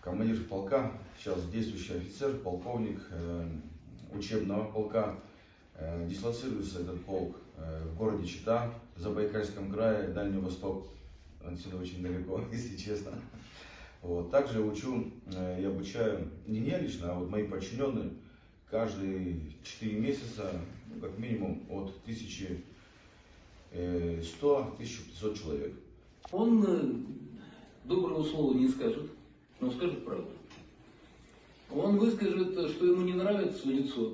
командир полка, сейчас действующий офицер, полковник учебного полка. Дислоцируется этот полк в городе Чита, в Забайкальском крае, Дальний Восток. Отсюда очень далеко, если честно. Вот. Также учу и обучаю, не я лично, а вот мои подчиненные, каждые 4 месяца, как минимум, от 1100-1500 человек. Он доброго слова не скажет, но скажет правду. Он выскажет, что ему не нравится в лицо.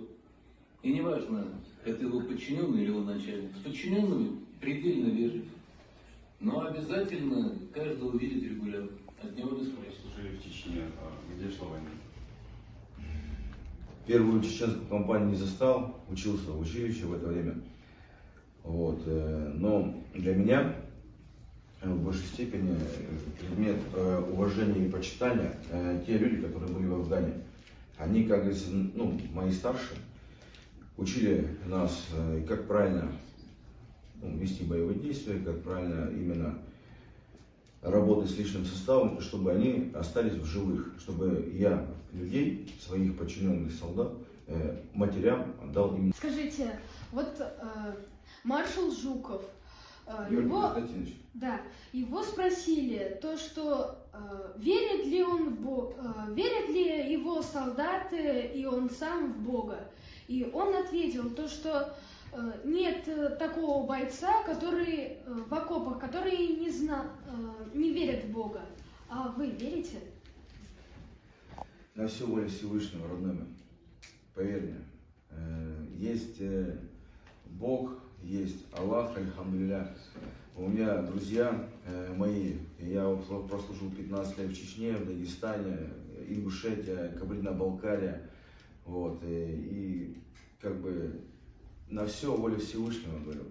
И неважно, это его подчиненный или его начальник. С подчиненными предельно вежлив. Но обязательно каждого видит регулярно. От него не спросишь. Служили в Чечне. Где шла война? Первую чеченскую кампанию не застал, учился в училище в это время. Вот. Но для меня в большей степени предмет уважения и почитания те люди, которые были в Афгане. Они, как говорится, мои старшие, учили нас, как правильно вести боевые действия, как правильно именно работать с личным составом, чтобы они остались в живых, чтобы я людей, своих подчиненных солдат, матерям отдал им. Скажите, вот маршал Жуков, его спросили, то, что верит ли он в Бога, верят ли его солдаты и он сам в Бога. И он ответил, то, что нет такого бойца, который в окопах, который не верит в Бога. А вы верите? На все воля Всевышнего, родной мой. Поверь мне, есть Бог, есть Аллах, альхамдулилля. У меня друзья мои, я прослужил 15 лет в Чечне, в Дагестане, Ингушетия, Кабардино-Балкария. Вот, и как бы на все воля Всевышнего, говорю.